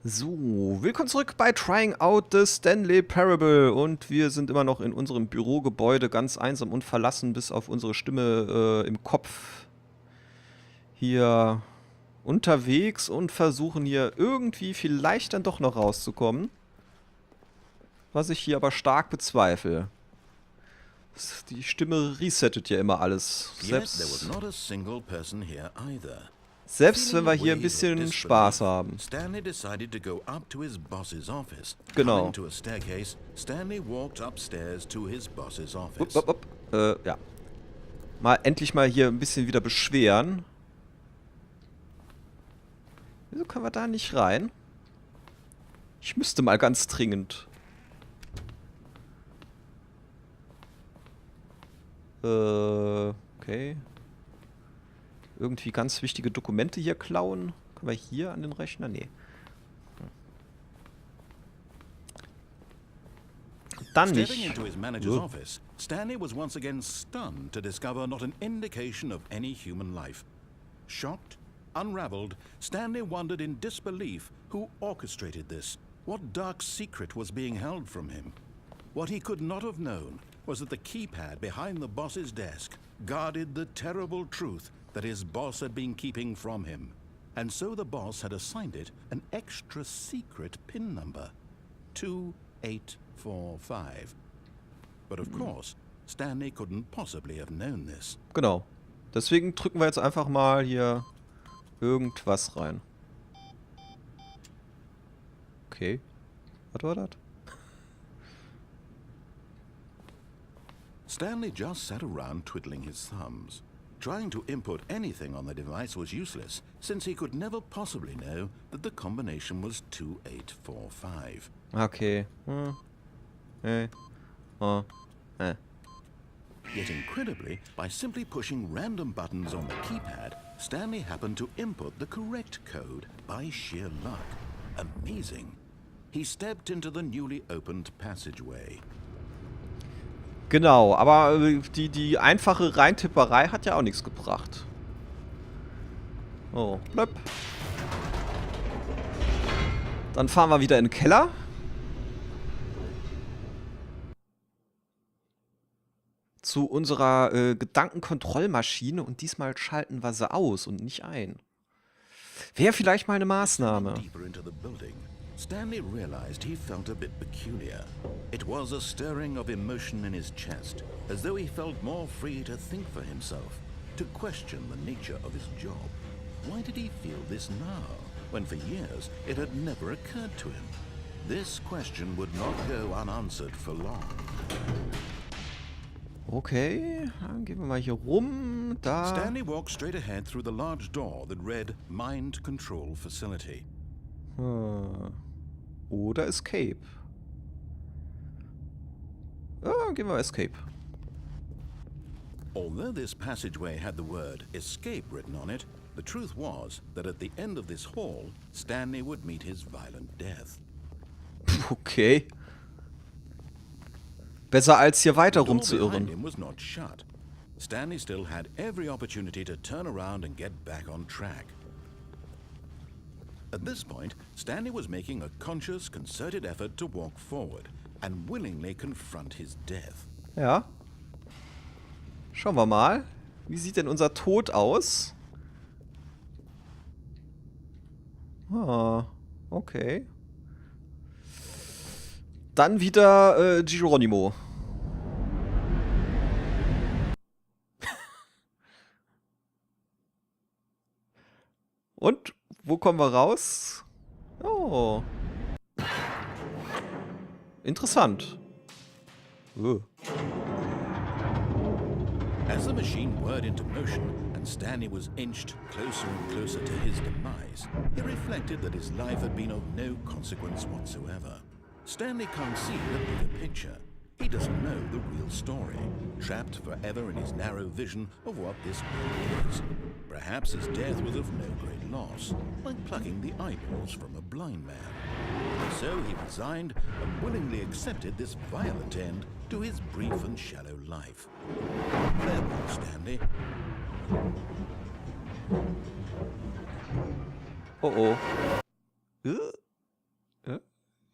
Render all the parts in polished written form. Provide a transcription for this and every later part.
So, willkommen zurück bei Trying Out the Stanley Parable und wir sind immer noch in unserem Bürogebäude ganz einsam und verlassen, bis auf unsere Stimme im Kopf hier unterwegs und versuchen hier irgendwie vielleicht dann doch noch rauszukommen. Was ich hier aber stark bezweifle. Die Stimme resettet ja immer alles. Selbst wenn wir hier ein bisschen Spaß haben. Stanley decided to go up to his boss's office. Genau. Coming to a staircase, Stanley walked upstairs to his boss's office. Ja. Endlich mal hier ein bisschen wieder beschweren. Wieso können wir da nicht rein? Ich müsste mal ganz dringend. Okay. Irgendwie ganz wichtige Dokumente hier klauen. Können wir hier an den Rechner? Nee. Dann nicht. Stepping into his manager's office, Stanley was once again stunned to discover not an indication of any human life. Shocked, unraveled, Stanley wondered in disbelief who orchestrated this. What dark secret was being held from him? What he could not have known was that the keypad behind the boss's desk guarded the terrible truth that his boss had been keeping from him. And so the boss had assigned it an extra secret PIN number. 2845. But of course, Stanley couldn't possibly have known this. Genau. Deswegen drücken wir jetzt einfach mal hier irgendwas rein. Okay. Was war das? Stanley just sat around twiddling his thumbs. Trying to input anything on the device was useless, since he could never possibly know that the combination was 2845. Okay. Yet incredibly, by simply pushing random buttons on the keypad, Stanley happened to input the correct code by sheer luck. Amazing. He stepped into the newly opened passageway. Genau, aber die einfache Reintipperei hat ja auch nichts gebracht. Oh, blöpp. Dann fahren wir wieder in den Keller. Zu unserer Gedankenkontrollmaschine und diesmal schalten wir sie aus und nicht ein. Wäre vielleicht mal eine Maßnahme. Stanley realized he felt a bit peculiar. It was a stirring of emotion in his chest, as though he felt more free to think for himself, to question the nature of his job. Why did he feel this now, when for years it had never occurred to him? This question would not go unanswered for long. Okay, dann gehen wir mal hier rum. Da. Stanley walked straight ahead through the large door that read Mind Control Facility. Oder Escape. Gehen wir Escape. Although this passageway had the word escape written on it, the truth was that at the end of this hall, Stanley would meet his violent death. Okay. Besser als hier weiter The door behind rumzuirren. him was not shut. Stanley still had every opportunity to turn around and get back on track. At this point, Stanley was making a conscious, concerted effort to walk forward and willingly confront his death. Ja. Schauen wir mal. Wie sieht denn unser Tod aus? Okay. Dann wieder Geronimo. Und wo kommen wir raus? Oh. Interessant. As the machine whirred into motion and Stanley was inched closer and closer to his demise, he reflected that his life had been of no consequence whatsoever. Stanley can't see the bigger picture. He doesn't know the real story, trapped forever in his narrow vision of what this world is. Perhaps his death was of no great loss, like plucking the eyeballs from a blind man. So he resigned and willingly accepted this violent end to his brief and shallow life. Farewell, Stanley. Oh.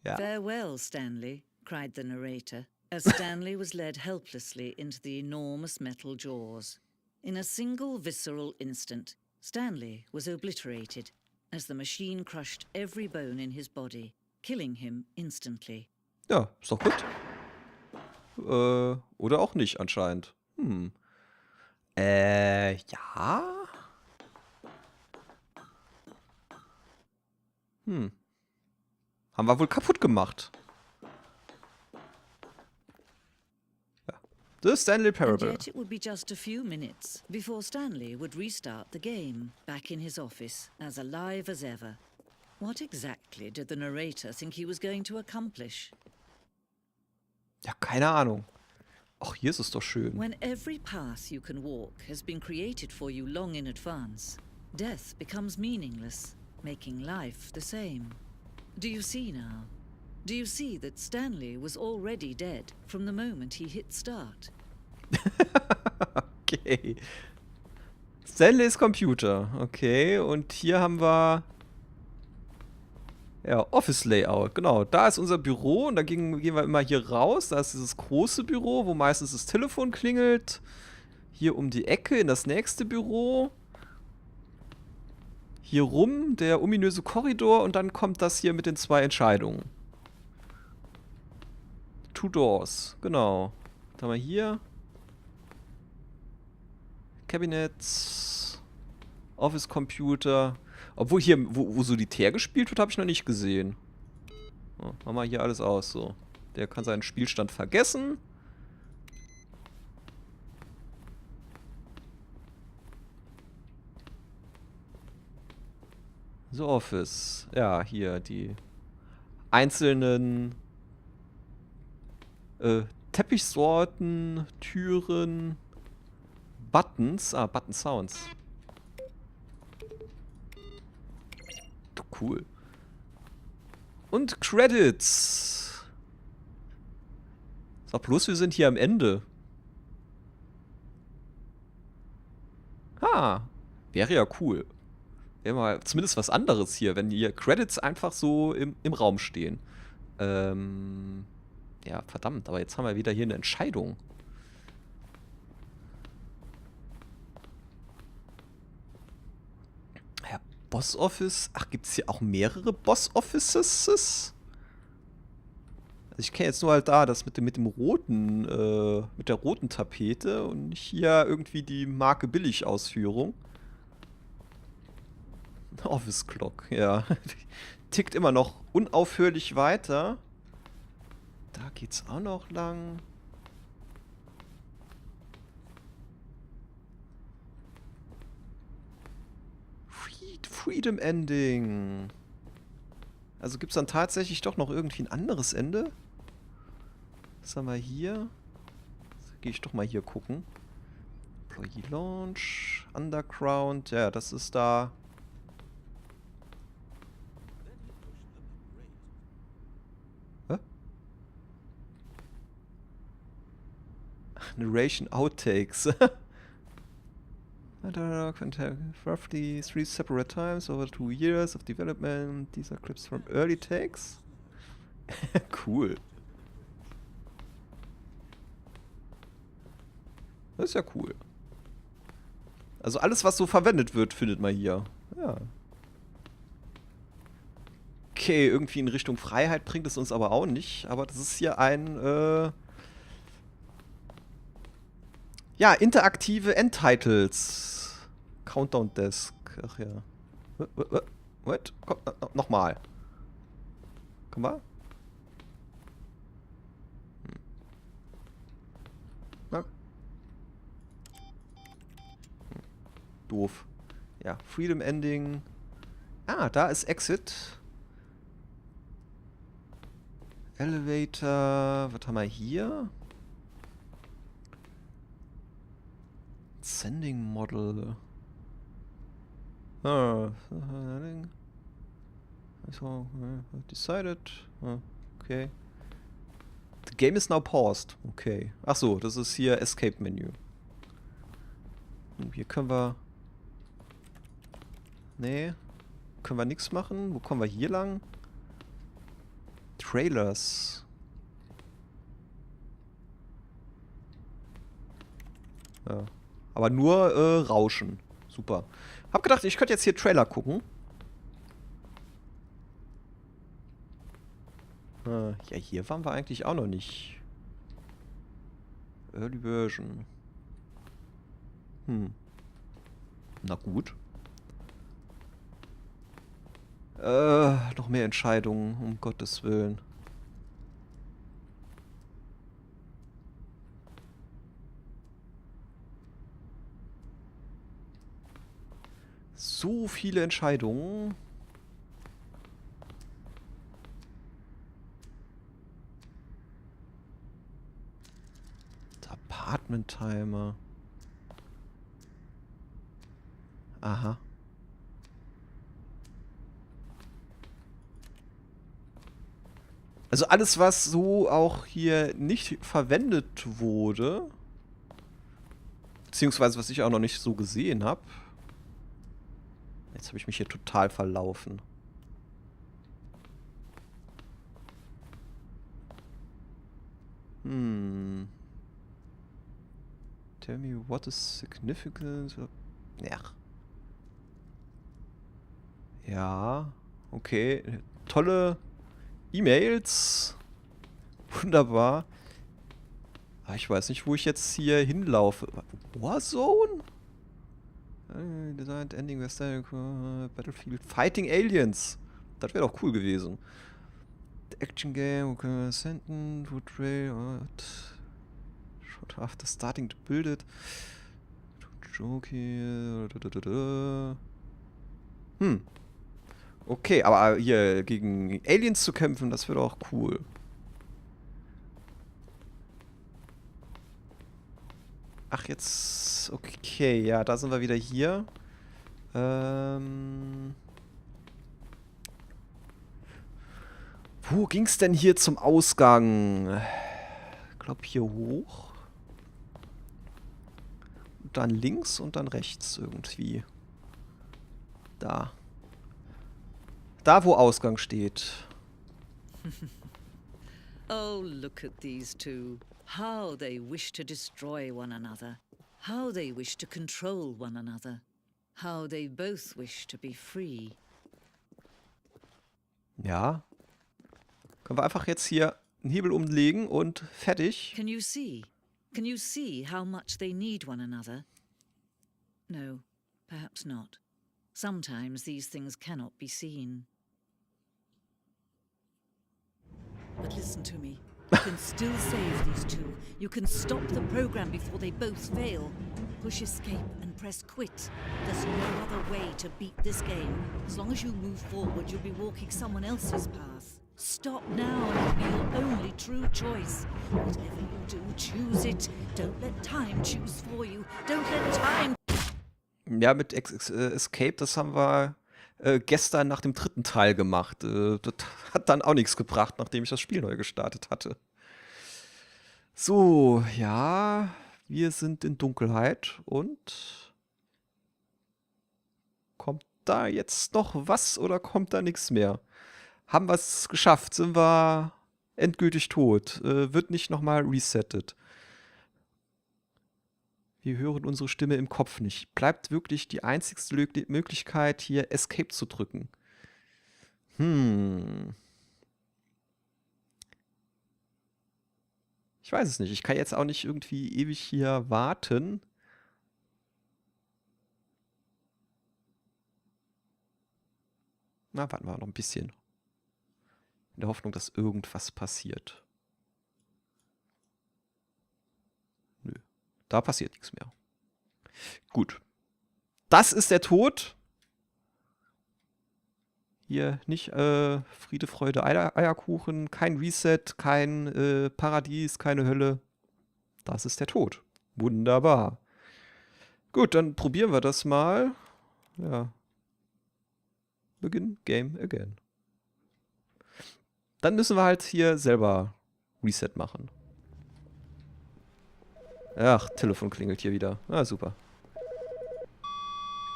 Ja. Farewell, Stanley, cried the narrator, as Stanley was led helplessly into the enormous metal jaws. In a single visceral instant, Stanley was obliterated, as the machine crushed every bone in his body, killing him instantly. Ja, ist doch gut. Oder auch nicht anscheinend. Ja? Haben wir wohl kaputt gemacht. Ja. The Stanley And Parable. yet it would be just a few minutes before Stanley would restart the game, back in his office, as alive as ever. What exactly did the narrator think he was going to accomplish? Ja, keine Ahnung. Ach, hier ist es doch schön. When every path you can walk has been created for you long in advance, death becomes meaningless, making life the same. Do you see now? Do you see that Stanley was already dead from the moment he hit start? Okay. Stanleys Computer. Okay, und hier haben wir... Ja, Office Layout. Genau, da ist unser Büro und da gehen wir immer hier raus. Da ist dieses große Büro, wo meistens das Telefon klingelt. Hier um die Ecke in das nächste Büro. Hier rum der ominöse Korridor und dann kommt das hier mit den 2 Entscheidungen. Two Doors, genau. Was haben wir hier? Cabinets, Office Computer. Obwohl hier, wo Solitär gespielt wird, habe ich noch nicht gesehen. Oh, machen wir hier alles aus, so. Der kann seinen Spielstand vergessen. So, Office. Ja, hier die einzelnen Teppichsorten, Türen, Buttons. Ah, Button Sounds. Cool. Und Credits. Sag bloß, wir sind hier am Ende. Wäre ja cool. Wäre mal zumindest was anderes hier, wenn hier Credits einfach so im Raum stehen. Ja, verdammt, aber jetzt haben wir wieder hier eine Entscheidung. Ja, Boss Office. Ach, gibt es hier auch mehrere Boss Offices? Also ich kenne jetzt nur halt da das mit dem roten, mit der roten Tapete und nicht hier irgendwie die Marke Billig-Ausführung. Office Clock, ja. Tickt immer noch unaufhörlich weiter. Da geht's auch noch lang. Freedom Ending. Also gibt's dann tatsächlich doch noch irgendwie ein anderes Ende? Was haben wir hier? Gehe ich doch mal hier gucken. Employee Launch, Underground. Ja, das ist da. Narration Outtakes. Roughly 3 separate times over 2 years of development. These are clips from early takes. Cool. Das ist ja cool. Also alles, was so verwendet wird, findet man hier. Ja. Okay, irgendwie in Richtung Freiheit bringt es uns aber auch nicht. Aber das ist hier ein, ja, interaktive Endtitles. Countdown Desk. Ach ja. What? Komm, nochmal. Komm mal. Na? Doof. Ja, Freedom Ending. Ah, da ist Exit. Elevator. Was haben wir hier? Sending Model. So, decided. Okay. The game is now paused. Okay. Ach so, das ist hier Escape Menu. Und hier können wir... Nee. Können wir nichts machen. Wo kommen wir hier lang? Trailers. Ja. Aber nur Rauschen. Super. Hab gedacht, ich könnte jetzt hier Trailer gucken. Ja, hier waren wir eigentlich auch noch nicht. Early Version. Na gut. Noch mehr Entscheidungen, um Gottes Willen. So viele Entscheidungen. Apartment Timer. Aha. Also alles, was so auch hier nicht verwendet wurde, beziehungsweise was ich auch noch nicht so gesehen habe. Jetzt habe ich mich hier total verlaufen. Tell me what is significant. Ja. Ja, okay. Tolle E-Mails. Wunderbar. Aber ich weiß nicht, wo ich jetzt hier hinlaufe. Warzone? Designed Ending Western Battlefield Fighting Aliens. Das wäre doch cool gewesen. The Action Game, okay, Senten, Wood Rail, Shot after starting to build it. Joke here. Okay, aber hier gegen Aliens zu kämpfen, das wäre doch cool. Ach, jetzt... Okay, ja, da sind wir wieder hier. Wo ging's denn hier zum Ausgang? Ich glaube hier hoch. Und dann links und dann rechts irgendwie. Da. Da, wo Ausgang steht. Oh, look at these two. How they wish to destroy one another. How they wish to control one another. How they both wish to be free. Ja. Können wir einfach jetzt hier einen Hebel umlegen und fertig. Can you see? Can you see how much they need one another? No, perhaps not. Sometimes these things cannot be seen. But listen to me. You can still save these two. You can stop the program before they both fail. Push escape and press quit. There's no other way to beat this game. As long as you move forward, you'll be walking someone else's path. Stop now and it'll be your only true choice. Whatever you do, choose it. Don't let time choose for you. Don't let time... Ja, mit Escape, das haben wir gestern nach dem 3. Teil gemacht. Das hat dann auch nichts gebracht, nachdem ich das Spiel neu gestartet hatte. So, ja, wir sind in Dunkelheit und kommt da jetzt noch was oder kommt da nichts mehr? Haben wir es geschafft? Sind wir endgültig tot? Wird nicht nochmal resettet? Wir hören unsere Stimme im Kopf nicht. Bleibt wirklich die einzigste Möglichkeit, hier Escape zu drücken. Ich weiß es nicht. Ich kann jetzt auch nicht irgendwie ewig hier warten. Na, warten wir noch ein bisschen. In der Hoffnung, dass irgendwas passiert. Nö. Da passiert nichts mehr. Gut. Das ist der Tod. Hier nicht Friede, Freude, Eierkuchen, kein Reset, kein Paradies, keine Hölle. Das ist der Tod. Wunderbar. Gut, dann probieren wir das mal. Ja. Begin Game Again. Dann müssen wir halt hier selber Reset machen. Ach, Telefon klingelt hier wieder. Ah, super.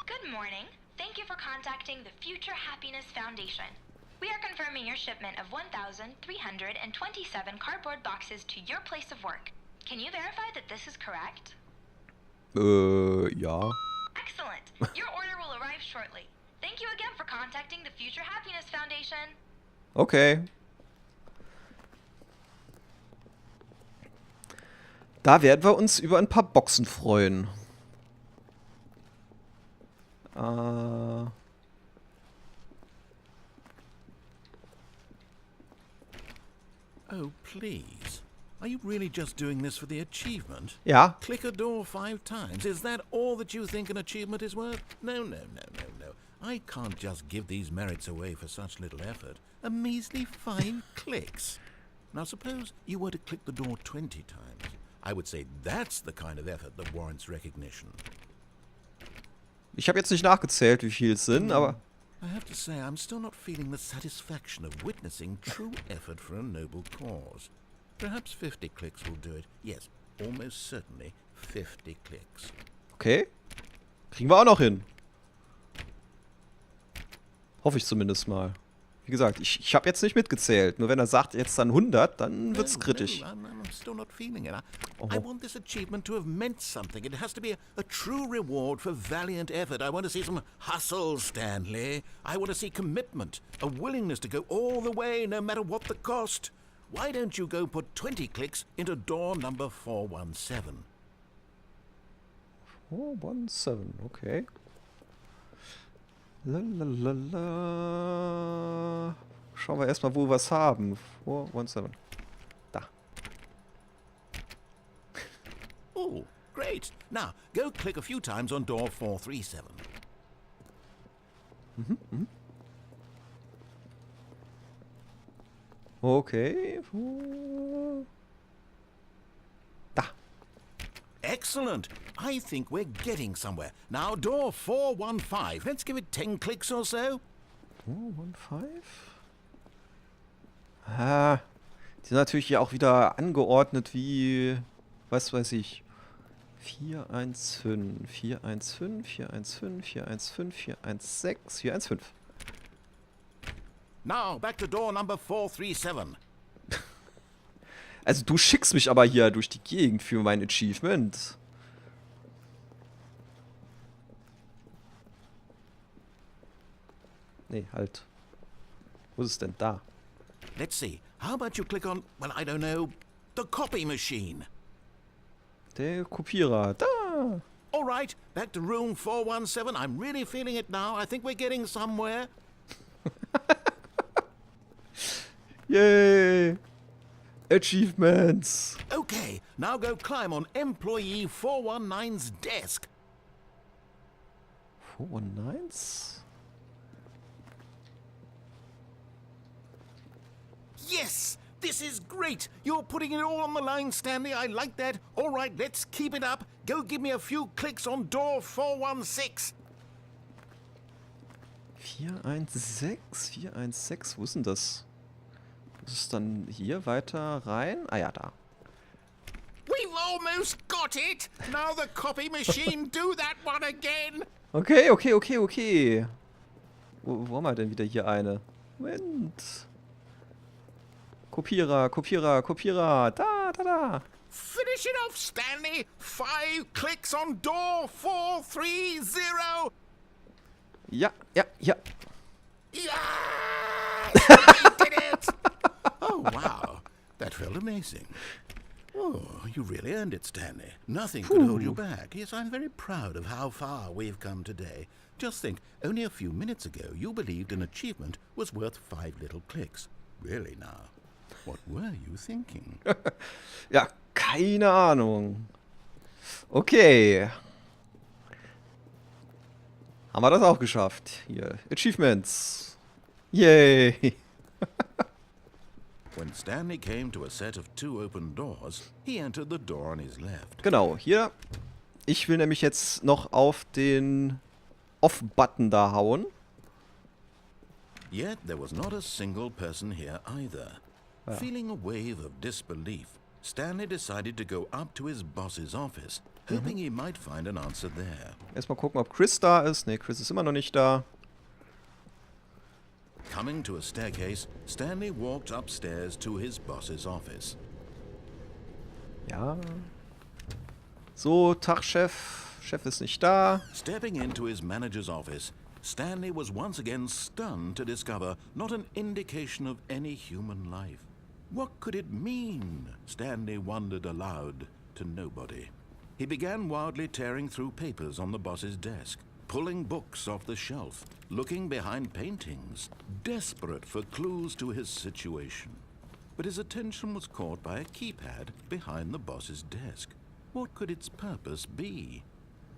Good morning. Thank you for contacting the Future Happiness Foundation. We are confirming your shipment of 1,327 cardboard boxes to your place of work. Can you verify that this is correct? Ja. Excellent. Your order will arrive shortly. Thank you again for contacting the Future Happiness Foundation. Okay. Da werden wir uns über ein paar Boxen freuen. Oh, please. Are you really just doing this for the achievement? Ja. Click a door 5 times. Is that all that you think an achievement is worth? No, no, no, no, no. I can't just give these merits away for such little effort. A measly 5 clicks. Now suppose you were to click the door 20 times. I would say that's the kind of effort that warrants recognition. Ich habe jetzt nicht nachgezählt, wie viel es sind, aber... I have to say, I'm still not feeling the satisfaction of witnessing true effort for a noble cause. Perhaps 50 clicks will do it. Yes, almost certainly 50 clicks. Okay. Kriegen wir auch noch hin. Hoffe ich zumindest mal. Wie gesagt, ich habe jetzt nicht mitgezählt. Nur wenn er sagt, jetzt dann 100, dann wird's kritisch. No, I'm still not feeling it. I want this achievement to have meant something. It has to be a true reward for valiant effort. I want to see some hustle, Stanley. I want to see commitment, a willingness to go all the way, no matter what the cost. Why don't you go put 20 clicks into door number 417? 417, okay. Lalalala. Schauen wir erstmal, wo wir was haben. 417. Da. Oh, great. Now, go click a few times on door 437. Okay. Da. Excellent. I think we're getting somewhere. Now, door 415. Let's give it 10 clicks or so. 415? Ah, die sind natürlich hier auch wieder angeordnet wie, was weiß ich, 415, 415, 415, 415, 416, 415. Now, back to door number 437. Also du schickst mich aber hier durch die Gegend für mein Achievement. Nee, halt. Wo ist es denn? Da. Let's see. How about you click on, well, I don't know, the copy machine? Der Kopierer. Da. All right, back to room 417. I'm really feeling it now. I think we're getting somewhere. Yay. Achievements. Okay, now go climb on employee 419's desk. 419s? Yes! This is great! You're putting it all on the line, Stanley. I like that. All right, let's keep it up. Go give me a few clicks on door 416. 416? 416? Wo ist denn das? Ist es dann hier weiter rein? Ah ja, da. We've almost got it! Now the copy machine, do that one again! Okay, okay, okay, okay. Wo haben wir denn wieder hier eine? Moment. Kopierer, Kopierer, Kopierer. Da, da, da. Finish it off, Stanley! 5 clicks on door 430! Ja, ja, ja. Yes! We did it! Oh, wow. That felt amazing. Oh, you really earned it, Stanley. Nothing could hold you back. Yes, I'm very proud of how far we've come today. Just think, only a few minutes ago, you believed an achievement was worth 5 little clicks. Really now? What were you thinking? Ja, keine Ahnung. Okay. Haben wir das auch geschafft. Hier, Achievements. Yay. When Stanley came to a set of 2 open doors, he entered the door on his left. Genau, hier. Ich will nämlich jetzt noch auf den Off-Button da hauen. Yet there was not a single person here either. Feeling a wave of disbelief, Stanley decided to go up to his boss's office, hoping he might find an answer there. Erstmal gucken, ob Chris da ist. Ne, Chris ist immer noch nicht da. Coming to a staircase, Stanley walked upstairs to his boss's office. Ja. So, Tag, Chef. Chef ist nicht da. Stepping into his manager's office, Stanley was once again stunned to discover not an indication of any human life. What could it mean? Stanley wondered aloud to nobody. He began wildly tearing through papers on the boss's desk, pulling books off the shelf, looking behind paintings, desperate for clues to his situation. But his attention was caught by a keypad behind the boss's desk. What could its purpose be?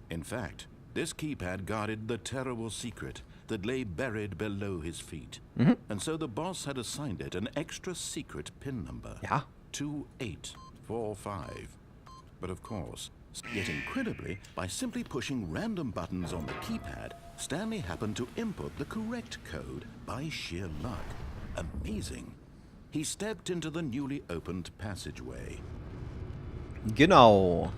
In fact, this keypad guarded the terrible secret that lay buried below his feet. And so the boss had assigned it an extra secret PIN number. Ja. 2845. But of course, yet incredibly, by simply pushing random buttons on the keypad, Stanley happened to input the correct code by sheer luck. Amazing. He stepped into the newly opened passageway. Genau.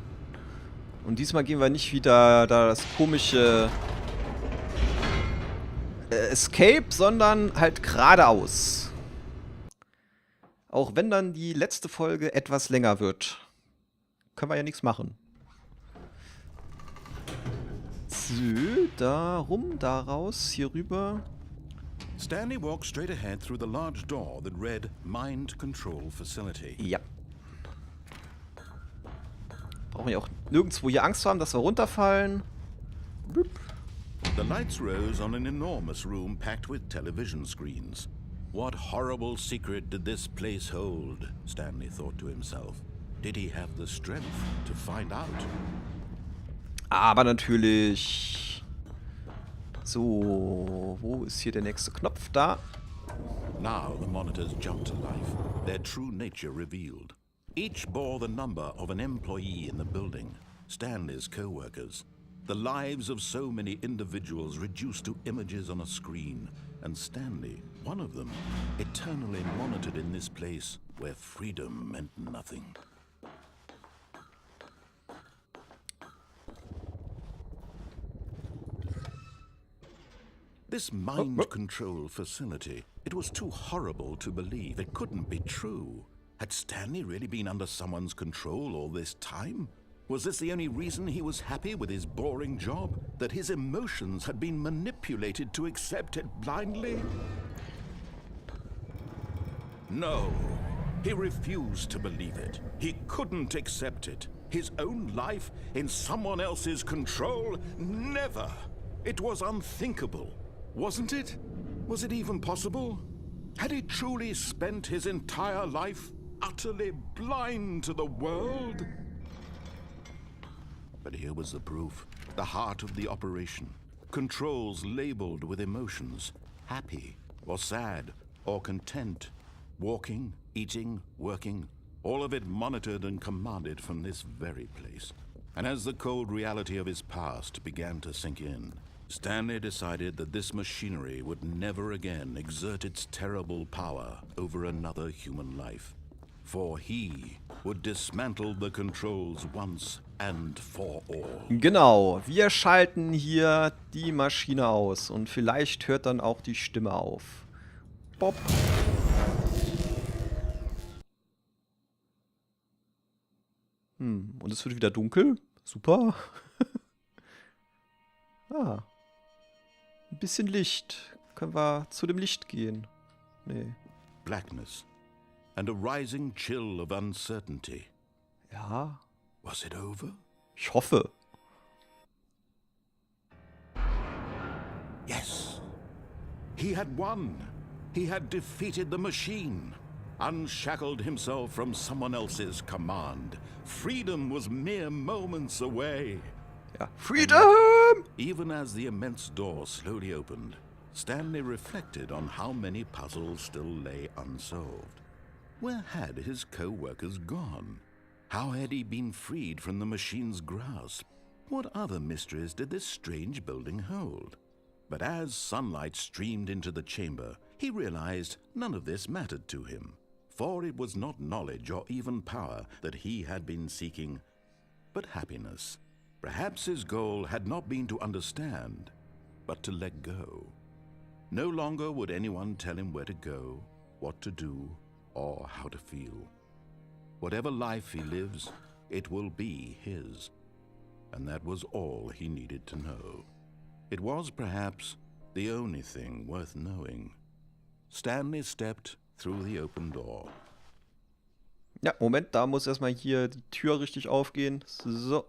Und diesmal gehen wir nicht wieder da das komische Escape, sondern halt geradeaus. Auch wenn dann die letzte Folge etwas länger wird. Können wir ja nichts machen. So, da rum, da raus, hier rüber. Stanley walked straight ahead through the large door that read Mind Control Facility. Ja. Brauchen wir auch nirgendwo hier Angst haben, dass wir runterfallen. Boop. The lights rose on an enormous room packed with television screens. What horrible secret did this place hold? Stanley thought to himself. Did he have the strength to find out? Aber natürlich. So, wo ist hier der nächste Knopf? Da. Now the monitors jumped to life, their true nature revealed. Each bore the number of an employee in the building, Stanley's co-workers. The lives of so many individuals reduced to images on a screen, and Stanley, one of them, eternally monitored in this place where freedom meant nothing. This mind control facility, it was too horrible to believe. It couldn't be true. Had Stanley really been under someone's control all this time? Was this the only reason he was happy with his boring job? That his emotions had been manipulated to accept it blindly? No, he refused to believe it. He couldn't accept it. His own life in someone else's control? Never! It was unthinkable. Wasn't it? Was it even possible? Had he truly spent his entire life utterly blind to the world? But here was the proof. The heart of the operation. Controls labeled with emotions. Happy, or sad, or content. Walking, eating, working. All of it monitored and commanded from this very place. And as the cold reality of his past began to sink in, Stanley decided that this machinery would never again exert its terrible power over another human life. For he would dismantle the controls once and for all. Genau, wir schalten hier die Maschine aus und vielleicht hört dann auch die Stimme auf. Bob. Und es wird wieder dunkel. Super. Ein bisschen Licht. Können wir zu dem Licht gehen? Nee. Blackness and a rising chill of uncertainty. Ja. Was it over? Ich hoffe. Yes. He had won. He had defeated the machine. Unshackled himself from someone else's command. Freedom was mere moments away. Ja. Freedom! Even as the immense door slowly opened, Stanley reflected on how many puzzles still lay unsolved. Where had his co-workers gone? How had he been freed from the machine's grasp? What other mysteries did this strange building hold? But as sunlight streamed into the chamber, he realized none of this mattered to him, for it was not knowledge or even power that he had been seeking, but happiness. Perhaps his goal had not been to understand, but to let go. No longer would anyone tell him where to go, what to do, or how to feel. Whatever life he lives, it will be his. And that was all he needed to know. It was perhaps the only thing worth knowing. Stanley stepped through the open door. Ja, Moment, da muss erstmal hier die Tür richtig aufgehen. So.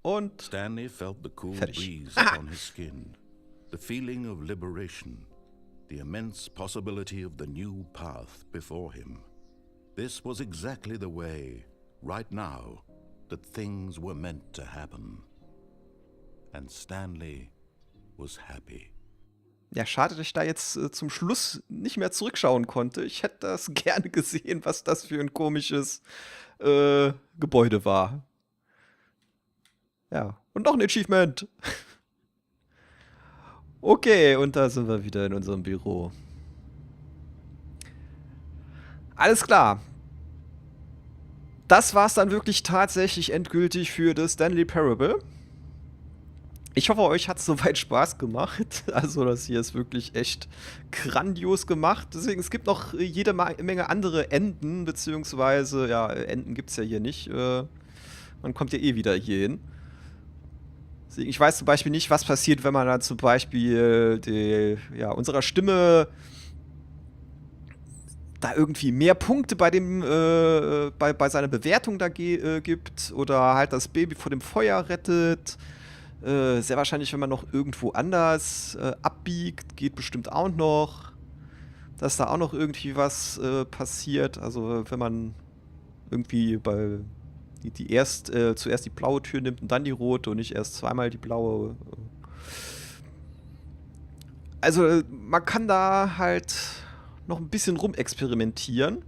Und Stanley felt the cool fertig. breeze on his skin, the feeling of liberation, the immense possibility of the new path before him. This was exactly the way, right now, that things were meant to happen. And Stanley was happy. Ja, schade, dass ich da jetzt zum Schluss nicht mehr zurückschauen konnte. Ich hätte das gerne gesehen, was das für ein komisches Gebäude war. Ja, und noch ein Achievement. Okay, und da sind wir wieder in unserem Büro. Alles klar. Das war's dann wirklich tatsächlich endgültig für das Stanley Parable. Ich hoffe, euch hat es soweit Spaß gemacht. Also das hier ist wirklich echt grandios gemacht. Deswegen, es gibt noch jede Menge andere Enden, beziehungsweise, ja, Enden gibt es ja hier nicht. Man kommt ja eh wieder hier hin. Deswegen, ich weiß zum Beispiel nicht, was passiert, wenn man dann zum Beispiel unserer Stimme da irgendwie mehr Punkte bei dem bei seiner Bewertung da gibt oder halt das Baby vor dem Feuer rettet. Sehr wahrscheinlich, wenn man noch irgendwo anders abbiegt, geht bestimmt auch noch, dass da auch noch irgendwie was passiert. Also wenn man irgendwie zuerst die blaue Tür nimmt und dann die rote und nicht erst zweimal die blaue. Also man kann da halt noch ein bisschen rumexperimentieren.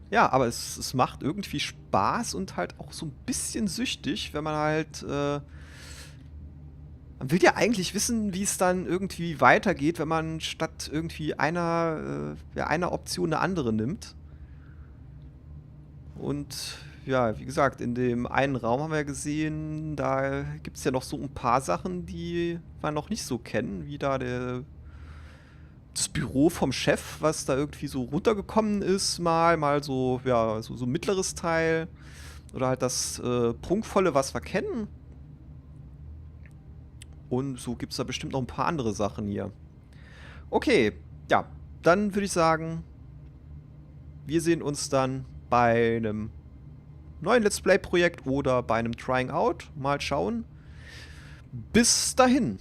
Ja, aber es macht irgendwie Spaß und halt auch so ein bisschen süchtig, wenn man halt man will ja eigentlich wissen, wie es dann irgendwie weitergeht, wenn man statt irgendwie einer Option eine andere nimmt. Und ja, wie gesagt, in dem einen Raum haben wir ja gesehen, da gibt es ja noch so ein paar Sachen, die wir noch nicht so kennen, wie da das Büro vom Chef, was da irgendwie so runtergekommen ist, mal so, ja, so ein mittleres Teil. Oder halt das Prunkvolle, was wir kennen. Und so gibt es da bestimmt noch ein paar andere Sachen hier. Okay, ja, dann würde ich sagen, wir sehen uns dann bei einem neuen Let's Play-Projekt oder bei einem Trying Out. Mal schauen. Bis dahin.